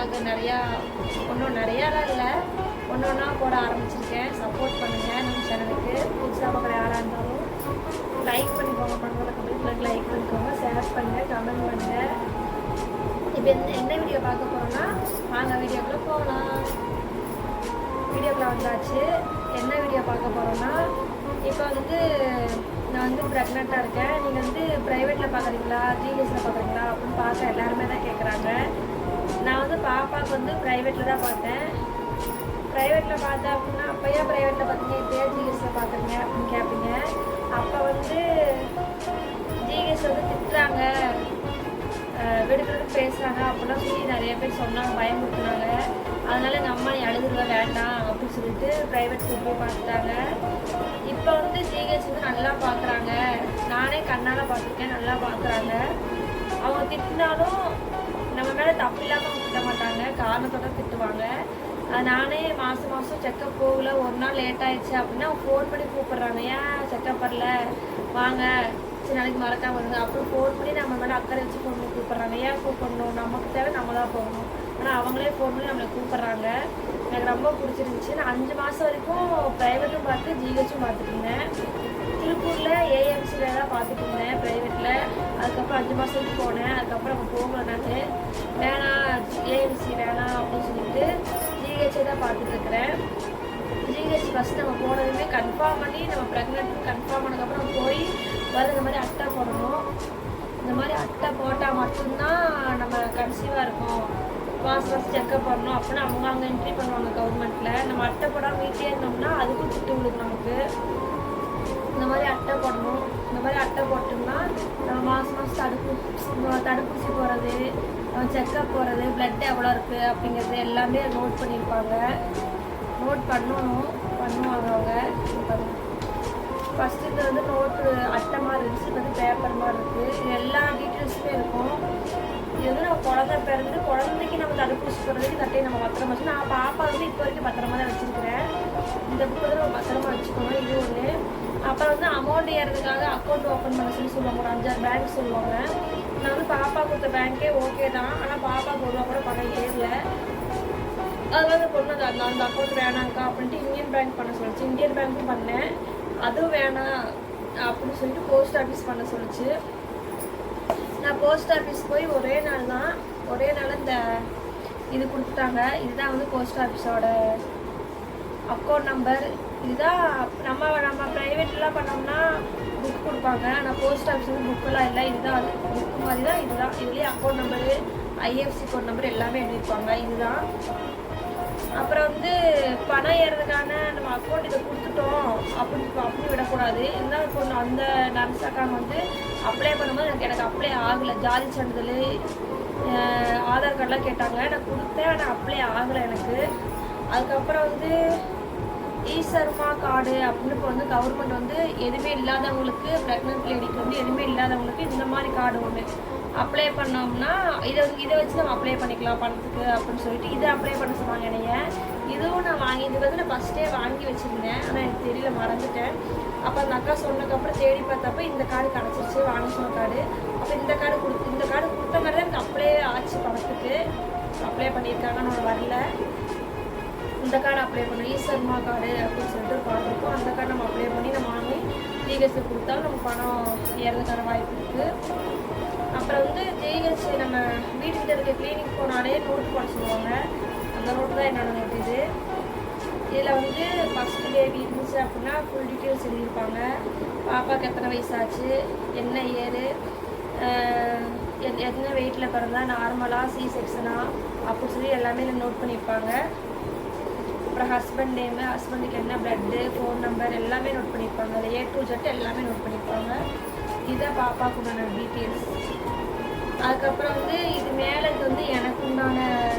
vlog நிறையா நிறையாலாம் இல்லை, ஒன்றா போட ஆரம்பிச்சிருக்கேன். சப்போர்ட் பண்ணுங்கள் நம்ம சேனலுக்கு. புதுசாக பார்க்குற யாராக இருந்தாலும் லைக் பண்ணிக்கோங்க, பண்ணுறதுக்கு லைக் பண்ணிக்கோங்க, ஷேர் பண்ணுங்கள், கமெண்ட் பண்ணுங்கள். இப்போ என்ன வீடியோ பார்க்க போகிறோன்னா வாங்க வீடியோக்குள்ளே போகலாம். வீடியோக்குள்ளே வந்தாச்சு. என்ன வீடியோ பார்க்க போகிறோன்னா, இப்போ நான் ப்ரெக்னெண்ட்டாக இருக்கேன். நீங்கள் ப்ரைவேட்டில் பார்க்குறீங்களா ஜிஹெச்சில் பார்க்குறீங்களா அப்படின்னு பார்க்க எல்லாருமே தான் கேட்குறாங்க. நான் பாப்பாவுக்கு ப்ரைவேட்டில் தான் பார்த்தேன். ப்ரைவேட்டில் பார்த்தேன் அப்படின்னா, அப்போ ஏன் ப்ரைவேட்டில் பார்த்தீங்க, இப்போ ஜிஹெச்சில் பார்க்குறீங்க அப்படின்னு கேட்பீங்க. அப்போ ஜிஹெச் திட்டுறாங்க, வெடுக்கிறது பேசுகிறாங்க அப்படிலாம் சொல்லி நிறைய பேர் சொன்னாங்க, பயமுறுத்துனாங்க. அதனால் எங்கள் அம்மா நீ அழுதுருவ வேண்டாம் அப்படின்னு சொல்லிட்டு ப்ரைவேட் போய் பார்த்துட்டாங்க. இப்போ ஜிஹெச் நல்லா பார்க்குறாங்க. நானே கண்ணால் பார்த்துருக்கேன், நல்லா பார்க்குறாங்க. அவங்க திட்டினாலும் நம்ம மேலே தப்பு இல்லாமல் திட்ட மாட்டாங்க, காரணத்தோட திட்டுவாங்க. நானே மாதம் செக்கப் போகல, ஒரு நாள் லேட் ஆயிடுச்சு அப்படின்னா ஃபோன் பண்ணி கூப்பிட்றாங்க, ஏன் செக்கப் வரல வாங்க, சரி நாளைக்கு மறக்காம வருங்க. அப்புறம் ஃபோன் பண்ணி நம்ம மேலே அக்கறை வச்சு ஃபோன் பண்ணி கூப்பிட்றாங்க. ஏன் கூப்பிடணும், நமக்கு தேவை நம்ம தான் போகணும். ஆனால் அவங்களே ஃபோன் பண்ணி நம்மளை கூப்பிட்றாங்க. எனக்கு ரொம்ப பிடிச்சிருந்துச்சி. நான் 5 மாதம் வரைக்கும் ப்ரைவேட்டும் பார்த்து ஜிஹெச்சும் பார்த்துட்டு இருந்தேன். திருப்பூரில் ஏஎம்சியில் தான் பார்த்துட்டு இருந்தேன் ப்ரைவேட்டில். அதுக்கப்புறம் 5 மாதத்துக்கு போனேன். அதுக்கப்புறம் அவங்க போகல, நான் வேணாம் ஏஎம்சி வேணாம் அப்படின்னு சொல்லிட்டு ஜிஹெச்சை தான் பார்த்துட்ருக்குறேன். ஜிஹெச் ஃபஸ்ட் நம்ம போனதுமே கன்ஃபார்ம் பண்ணி நம்ம ப்ரெக்னென்ட் கன்ஃபார்ம் பண்ணதுக்கப்புறம் போய் இந்த மாதிரி அட்டை போடணும். இந்த மாதிரி அட்டை போட்டால் மட்டும்தான் நம்ம கன்சீவாக இருக்கும், மாதம் செக்கப் பண்ணணும் அப்படின்னு அவங்க அங்கே என்ட்ரி பண்ணுவாங்க கவர்மெண்ட்டில். நம்ம அட்டை போடாமல் வீட்டிலே இருந்தோம்னா அதுக்கும் திட்டு விடுது நமக்கு. இந்த மாதிரி அட்டை போடணும். இந்த மாதிரி அட்டை போட்டோம்னா நம்ம மாதம் தடுப்பூசி போகிறது, செக்கப் போகிறது, பிளட் எவ்வளோ இருக்குது அப்படிங்கிறது எல்லாமே நோட் பண்ணியிருப்பாங்க. நோட் பண்ணுவாங்க அவங்க. ஃபஸ்ட்டு இது நோட்டு அட்டை மாதிரி இருந்துச்சு, இது பேப்பர் மாதிரி இருக்குது. இது எல்லா டீட்டெயில்ஸுமே இருக்கும். இது நம்ம குழந்தை பிறந்து குழந்தைக்கு நம்ம தடுப்பூசி போடுறதுக்கு கட்டையை நம்ம பத்திரமா வச்சு, நான் பாப்பா இப்போ வரைக்கும் பத்திரமா தான் வச்சுருக்கிறேன். இந்த புக்கு நம்ம பத்திரமா வச்சுக்கணும், இது ஒன்று. அப்புறம் அமௌண்ட் ஏறதுக்காக அக்கௌண்ட் ஓப்பன் பண்ண சொல்லுவாங்க, ஒரு 5-6 பேங்க் சொல்லுவாங்க. நான் பாப்பா கொடுத்த பேங்க்கே ஓகே தான், ஆனால் பாப்பாவுக்கு ஒரு ரூபா கூட பணம் ஏறல. அது பொண்ணு அந்த அக்கௌண்ட் வேணாங்க்கா அப்படின்ட்டு இந்தியன் பேங்க் பண்ண சொல்லிச்சு. இந்தியன் பேங்க்கும் பண்ணேன், அதுவும் வேணாம் அப்படின்னு சொல்லிட்டு போஸ்ட் ஆஃபீஸ் பண்ண சொல்லிச்சு. நான் போஸ்ட் ஆஃபீஸ் போய் ஒரே நாள் இந்த இது கொடுத்துட்டாங்க. இதுதான் போஸ்ட் ஆஃபீஸோட அக்கௌண்ட் நம்பர். இதுதான் நம்ம ப்ரைவேட்லாம் பண்ணோம்னா புக் கொடுப்பாங்க, ஆனால் போஸ்ட் ஆஃபீஸ் புக்கெல்லாம் இல்லை. இதுதான் அது புக்கு மாதிரி தான். இதுதான் இதுலேயே account number, IFSC code number எல்லாமே எழுதியிருப்பாங்க. இதுதான். அப்புறம் பணம் ஏறதுக்கான நம்ம அக்கௌண்ட் இதை கொடுத்துட்டோம் அப்படி விடக்கூடாது. இருந்தால் இப்போ அந்த நர்ஸ் அக்கௌண்ட் அப்ளை பண்ணும்போது எனக்கு அப்ளை ஆகலை. ஜாதி சான்றிதழ், ஆதார் கார்டெலாம் கேட்டாங்க, நான் கொடுத்தேன், ஆனால் அப்ளை ஆகலை எனக்கு. அதுக்கப்புறம் ஈசர்மா கார்டு அப்படின்னு இப்போ கவர்மெண்ட் எதுவுமே இல்லாதவங்களுக்கு, ப்ரெக்னென்ட் லேடிக்கு எதுவுமே இல்லாதவங்களுக்கு இந்த மாதிரி கார்டு ஒன்று அப்ளை பண்ணோம்னா இதை வச்சு நம்ம அப்ளை பண்ணிக்கலாம் பணத்துக்கு அப்படின்னு சொல்லிட்டு இதை அப்ளை பண்ண சொன்னாங்க என்னைய. இதுவும் நான் வாங்கி நான் ஃபஸ்ட்டே வாங்கி வச்சுருந்தேன், ஆனால் எனக்கு தெரியல, மறந்துட்டேன். அப்போ அந்த அக்கா சொன்னதுக்கப்புறம் தேடி பார்த்தப்ப இந்த கார்டு கிடச்சிருச்சு, வாங்கி சொன்ன கார்டு. அப்போ இந்த கார்டு கொடுத்த மாதிரி தான் எனக்கு அப்ளை ஆச்சு, பணத்துக்கு அப்ளை பண்ணியிருக்காங்கன்னு ஒன்று வரல. இந்த கார்டு அப்ளை பண்ணணும், ஈசர்மா கார்டு அப்படின்னு சொல்லிட்டு ஒரு கார்டு இருக்கும். அந்த கார்டு நம்ம அப்ளை பண்ணி நம்ம வாங்கி ஜிஹெச் கொடுத்தாலும் நம்ம பணம் ஏறதுக்கான வாய்ப்பு இருக்குது. அப்புறம் ஜிஹெச் நம்ம வீட்டுக்கிட்ட இருக்க கிளினிக் போனாலே நோட்டு போட சொல்லுவாங்க. அந்த நோட்டு தான் என்னோட நோட்டு இது. இதில் ஃபஸ்ட்டு பேபி இருந்துச்சு அப்படின்னா ஃபுல் டீட்டெயில்ஸ் எழுதியிருப்பாங்க. பாப்பாவுக்கு எத்தனை வயசாச்சு, என்ன ஏறு, எத்தனை வெயிட்டில் பிறந்தா, நார்மலாக சி செக்ஷனா அப்படின்னு சொல்லி எல்லாமே நோட் பண்ணியிருப்பாங்க. அப்புறம் ஹஸ்பண்ட் நேமு, ஹஸ்பண்டுக்கு என்ன பிளட்டு, ஃபோன் நம்பர் எல்லாமே நோட் பண்ணியிருப்பாங்க. அதில் A to Z எல்லாமே நோட் பண்ணியிருப்பாங்க. இதுதான் பாப்பாவுக்கு உண்டான டீட்டெயில்ஸ். அதுக்கப்புறம் இது மேலே இது எனக்கு உண்டான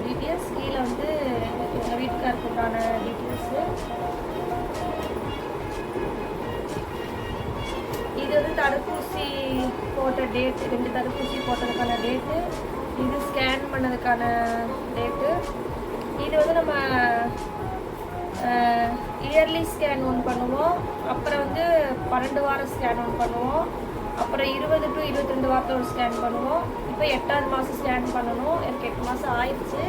டீட்டெயில்ஸ், கீழே எங்கள் வீட்டுக்காருக்கு உண்டான டீட்டெயில்ஸு. இது தடுப்பூசி போட்ட டேட், 2 தடுப்பூசி போட்டதுக்கான டேட்டு, இது ஸ்கேன் பண்ணதுக்கான டேட்டு. இது நம்ம இயர்லி ஸ்கேன் ஒன்று பண்ணுவோம், அப்புறம் 12 வார ஸ்கேன் ஒன்று பண்ணுவோம், அப்புறம் 20 to 22 வாரத்தில் ஒரு ஸ்கேன் பண்ணுவோம். இப்போ 8ஆவது மாதம் ஸ்கேன் பண்ணணும். எனக்கு 8 மாதம் ஆயிடுச்சு.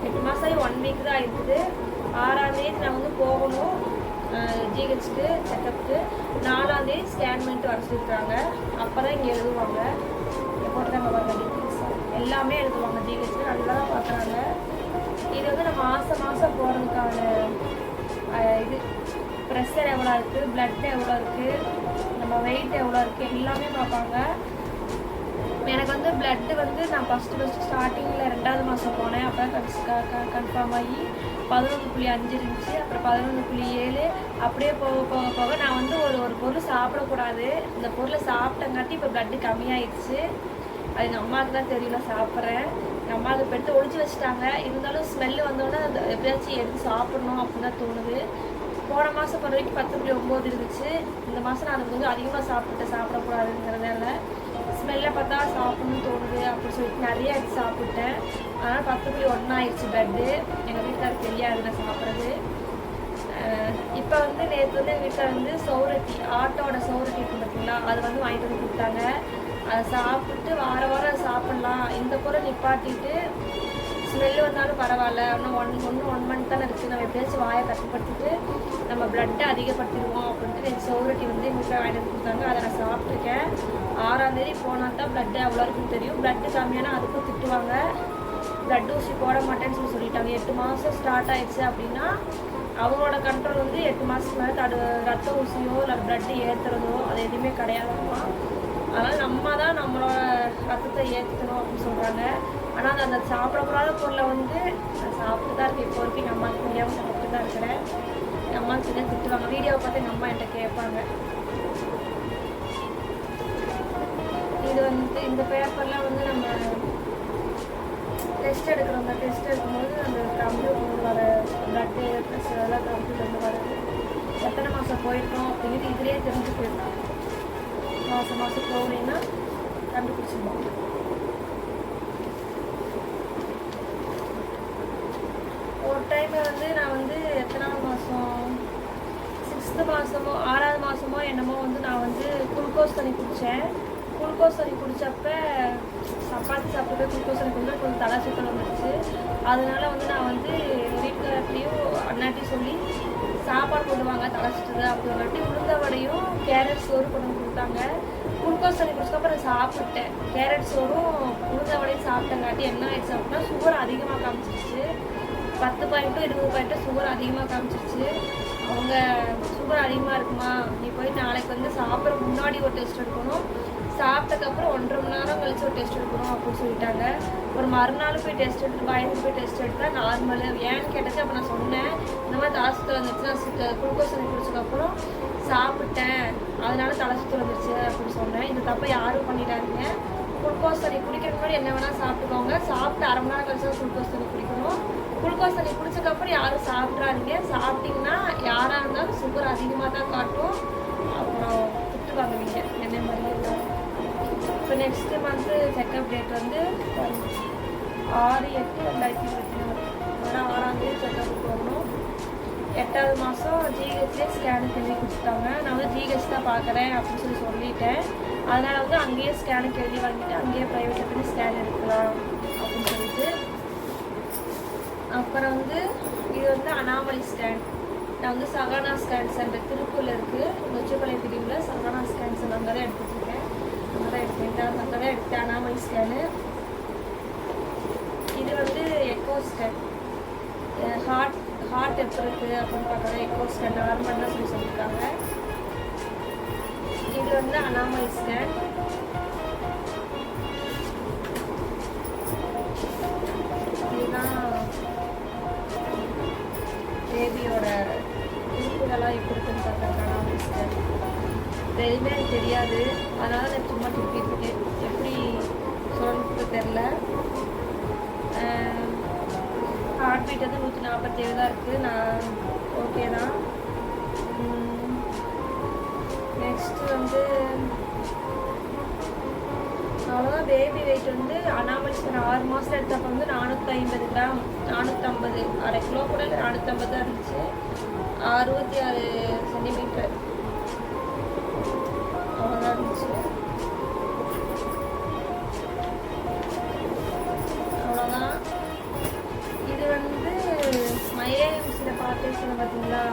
8 மாதம் ஆகி 1 வீக் தான் இருக்குது. 6ஆம் தேதி நான் வந்து போகணும் ஜிஹெச்சுக்கு செக்கப்புக்கு. 4ஆம் தேதி ஸ்கேன் பண்ணிட்டு வர சொல்லியிருக்காங்க. அப்போ தான் இங்கே எழுதுவாங்க. போட்டுருக்காங்க பாருங்க டீட்டெயில்ஸ் எல்லாமே எழுதுவாங்க. ஜிஹெச்சு நல்லா தான் பார்க்குறாங்க. இது வந்து நம்ம மாதம் போகிறதுக்கான இது ப்ரெஷர் எவ்வளோ இருக்குது, பிளட் எவ்வளோ இருக்குது, நம்ம வெயிட் எவ்வளோ இருக்குது எல்லாமே பார்ப்பாங்க. எனக்கு வந்து பிளட்டு வந்து நான் ஃபஸ்ட்டு ஸ்டார்டிங்கில் 2ஆவது மாதம் போனேன். அப்போ கன்ஃபார்ம் ஆகி 11.5 இருந்துச்சு. அப்புறம் 11.7 அப்படியே போக நான் வந்து ஒரு பொருள் சாப்பிடக்கூடாது. இந்த பொருளை சாப்பிட்டங்காட்டி இப்போ பிளட்டு கம்மியாயிடுச்சு. அது எங்கள் அம்மாவுக்கு தான் தெரியல சாப்பிட்றேன். எங்கள் அம்மாவுக்கு இப்போ எடுத்து ஒழிச்சு வச்சுட்டாங்க. இருந்தாலும் ஸ்மெல்லு வந்தோடனே அந்த எப்படியாச்சும் எடுத்து சாப்பிட்ணும் அப்படின்னு தான் தோணுது. போன மாதம் போகிற வரைக்கும் 10.9 இருந்துச்சு. இந்த மாதம் நான் அது கொஞ்சம் அதிகமாக சாப்பிடக்கூடாதுங்கிறதால ஸ்மெல்லை பார்த்தா சாப்பிட்ணுன்னு தோணுது அப்படின்னு சொல்லிட்டு நிறைய எடுத்து சாப்பிட்டேன். அதனால் 10.1 ஆயிடுச்சு பிளட்டு. எங்கள் வீட்டுக்காருக்கு தெரியாது நான் சாப்பிட்றது. இப்போ வந்து நேற்று வந்து எங்கள் வீட்டில் வந்து சௌரட்டி ஆட்டோட சௌரட்டி இருக்குது பார்த்தீங்களா, அது வந்து வாங்கிட்டு வந்து கொடுத்தாங்க. அதை சாப்பிட்டு வாரம் அதை சாப்பிட்லாம். இந்த பொருள் நிப்பாட்டிட்டு ஸ்மெல்லு வந்தாலும் பரவாயில்ல, இன்னும் ஒன் மந்த் தானே இருக்குது, நம்ம எப்படியாச்சும் வாயை கட்டுப்படுத்திட்டு நம்ம பிளட்டை அதிகப்படுத்திடுவோம் அப்படின்ட்டு நேற்று சௌரட்டி வந்து எங்கள் வீட்டில் வாங்கிட்டு வந்து கொடுத்தாங்க. அதை நான் சாப்பிட்ருக்கேன். 6ஆம் தேதி போனால் தான் பிளட்டு அவ்வளோ இருக்குன்னு தெரியும். பிளட்டு கம்மியான அதுக்கும் திட்டுவாங்க. பிளட் ஊசி போட மாட்டேன்னு சொல்லிட்டாங்க. 8 மாதம் ஸ்டார்ட் ஆயிடுச்சு அப்படின்னா அவங்களோட கண்ட்ரோல் வந்து 8 மாதத்துக்கு மேலே ரத்த ஊசியோ இல்லை பிளட்டு ஏற்றுறதோ அது எதுவுமே கிடையாதுமா. அதனால் நம்ம தான் நம்மளோட ரத்தத்தை ஏற்றணும் அப்படின்னு சொல்கிறாங்க. ஆனால் அந்த சாப்பிடக்கூடாத பொருளை வந்து நான் சாப்பிட்டு தான் இருக்கேன். இப்போ வரைக்கும் எங்கள் அம்மாவுக்கு தெரியாமல் சாப்பிட்டு தான் இருக்கிறேன். எங்கள் அம்மாவுக்கு தான் திட்டுவாங்க. வீடியோவை பார்த்து எங்கள் அம்மா என்கிட்ட கேட்பாங்க. இது வந்து இந்த பேப்பர்லாம் வந்து நம்ம டெஸ்ட் எடுக்கிறோம். அந்த டெஸ்ட் எடுக்கும்போது அந்த கம்ப்யூட்டர் வர பிளட்டு ப்ளஸ் அதெல்லாம் கம்ப்யூட்டர் வருது. எத்தனை மாதம் போயிருக்கோம் அப்படிங்கிறது இதுலேயே தெரிஞ்சு போயிருக்கோம். மாதம் போகலைன்னா கண்டுபிடிச்சிருவோம். ஒரு டைமில் வந்து நான் வந்து எத்தனாவது மாதம் 6th மாதமோ 6ஆவது மாதமோ என்னமோ வந்து நான் வந்து குளுக்கோஸ் தண்ணி குடித்தேன். குளுக்கோஸ் தண்ணி குடித்தப்ப சப்பாத்தி சாப்பிட்டு குளுக்கோஸ் தண்ணி குடிச்சா கொஞ்சம் தலை சுத்தல் வந்துடுச்சு. அதனால வந்து நான் வந்து வீட்டுக்காரத்தையும் அண்ணாட்டையும் சொல்லி சாப்பாடு போடுவாங்க தலை சுற்றுது அப்படிங்காட்டி உளுந்த வடையும் கேரட் சோறு கொண்டு கொடுத்தாங்க. குளுக்கோஸ் தண்ணி குடிச்சக்கப்புறம் சாப்பிட்டேன். கேரட் சோறும் உளுந்த வடையும் சாப்பிட்டங்காட்டி என்ன ஆயிடுச்சு அப்படின்னா சுகர் அதிகமாக காமிச்சிருச்சு. 10 பாயிண்ட்டும் 20 பாயிண்ட்டும் சுகர் அதிகமாக காமிச்சிருச்சு. அவங்க சுகர் அதிகமாக இருக்குமா, நீ போய் நாளைக்கு வந்து சாப்பிட்ற முன்னாடி ஒரு டெஸ்ட் எடுக்கணும், சாப்பிட்டதுக்கப்புறம் 1.5 மணி நேரம் கழிச்சு ஒரு டெஸ்ட் எடுக்கணும் அப்படின்னு சொல்லிட்டாங்க. ஒரு மறுநாள் போய் டெஸ்ட் எடுத்து பயந்து போய் டெஸ்ட் எடுத்தால் நார்மலு. ஏன்னு கேட்டது அப்போ நான் சொன்னேன், இந்த மாதிரி தலை சுத்தல் வந்துச்சு, நான் குளுக்கோஸ் தண்ணி குடிச்சதுக்கப்புறம் சாப்பிட்டேன் அதனால தலை சுத்தல் வந்துருச்சு அப்படின்னு சொன்னேன். இந்த தப்பை யாரும் பண்ணிட்டாருங்க. குளுக்கோஸ் தண்ணி குடிக்கிறதுக்கு முன்னாடி என்ன வேணால் சாப்பிட்டுக்கோங்க. சாப்பிட்டு 1/2 மணி நேரம் கழிச்சு குளுக்கோஸ் தண்ணி குடிக்கணும். குளுக்கோஸ் தண்ணி குடிச்சதுக்கப்புறம் யாரும் சாப்பிட்றாதீங்க. சாப்பிட்டிங்கன்னா யாராக இருந்தாலும் சுகர் அதிகமாக தான் காட்டும். அப்புறம் திட்டு வாங்குவீங்க என்ன மாதிரி இருந்தாலும். இப்போ நெக்ஸ்ட்டு மந்த்து செக்கப் டேட் வந்து 6/8/2024. அதனால் 6ஆம் தேதி செக்கப்புக்கு வரணும். 8ஆவது மாதம் ஜிஹெச்லேயே ஸ்கேனுக்கு எழுதி கொடுத்துட்டாங்க. நான் வந்து ஜிஹெச் தான் பார்க்குறேன் அப்படின்னு சொல்லிட்டேன். அதனால் வந்து அங்கேயே ஸ்கேனுக்கு எழுதி வாங்கிட்டு அங்கேயே ப்ரைவேட்டில் போய் ஸ்கேன் எடுக்கலாம் அப்படின்னு சொல்லிட்டு. அப்புறம் வந்து இது வந்து அனாமலி ஸ்கேன். நான் வந்து சகானா ஸ்கேன் சென்டர் திருப்பூரில் இருக்குது, நொச்சிப்பாளையம் பிரிவில் சகானா ஸ்கேன் சென்டர் அங்கே தான் எடுத்துகிட்ருக்கேன். அங்கே தான் எடுத்தேன் அனாமலி ஸ்கேனு. இது வந்து எக்கோ ஸ்கேன். ஹார்ட் எப்படி இருக்குது அப்படின்னு பார்க்குறேன். எக்கோ ஸ்கேன் நார்மல் தான் சொல்லியிருக்காங்க. இது வந்து அனாமலி ஸ்கேன். இதுதான் பேபியோட உறுப்புகளாக எப்படி இருக்குன்னு பார்க்குறேன். அனாமலி ஸ்கேன் எதுவுமே எனக்கு தெரியாது, அதனால நான் சும்மா திருப்பிட்டு இருக்கேன். எப்படி சொல்கிறது தெரில. ஹார்ட் பீட் வந்து 147 தான் இருக்குது. நான் ஓகே தான். நெக்ஸ்ட்டு வந்து அவ்வளோதான். பேபி வெயிட் வந்து அனாமலி ஸ்கேன் 6 மாதத்தில் எடுத்தப்போ வந்து 450 கிராம், 450 1/2 கிலோ கூட 450 தான் இருந்துச்சு. 66 சென்டிமீட்டர் அவ்வளோதான் இருந்துச்சு. சொன்னேன் பார்த்தீங்களா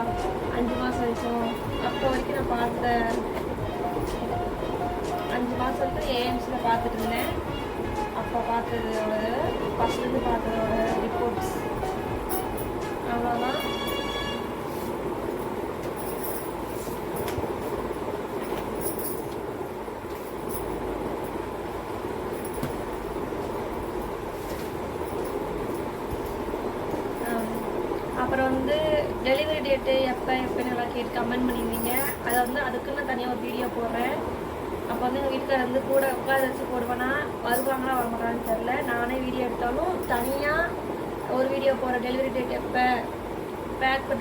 5 மாதம் வரைக்கும், அப்போ வரைக்கும் நான் பார்த்தேன். 5 மாதம் வரைக்கும் ஏஎம்ஸில் பார்த்துட்டு இருந்தேன். அப்போ பார்த்ததோட ஃபஸ்ட்டு பார்த்ததோட ரிப்போர்ட்ஸ் அவ்வளோதான். அப்புறம் வந்து டெலிவரி டேட்டு எப்போன்னு எல்லாம் கேட்டு கமெண்ட் பண்ணியிருந்தீங்க. அதை வந்து அதுக்குன்னு நான் தனியாக ஒரு வீடியோ போடுறேன். அப்போ வந்து எங்கள் வீட்டுக்காரர் வந்து கூட உட்கார வச்சு போடுவேன்னா வருவாங்களா வரமாட்டான்னு தெரில. நானே வீடியோ எடுத்தாலும் தனியாக ஒரு வீடியோ போடுறேன். டெலிவரி டேட் எப்போ,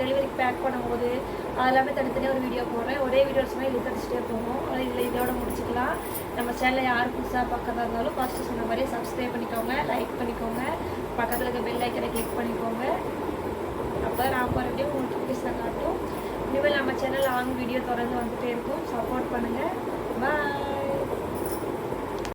டெலிவரிக்கு பேக் பண்ணும்போது அதெல்லாமே தனித்தனியாக ஒரு வீடியோ போடுறேன். ஒரே வீடியோஸ்னால் இது கடிச்சிட்டே போகும். அதில் இதோட முடிச்சுக்கலாம். நம்ம சேனலில் யார் புதுசாக பக்கத்தில் இருந்தாலும் ஃபஸ்ட்டு சொன்ன மாதிரியே சப்ஸ்கிரைப் பண்ணிக்கோங்க, லைக் பண்ணிக்கோங்க, பக்கத்தில் இருக்க பெல் ஐக்கனை கிளிக் பண்ணிக்கோங்க. அப்போ நான் போகிற வீடியோ உங்களுக்கு நோட்டிஃபிகேஷன் காட்டும். இனிமேல் நம்ம சேனல் லாங் வீடியோ தொடர்ந்து வந்துகிட்டே இருக்கும். சப்போர்ட் பண்ணுங்கள். பாய்.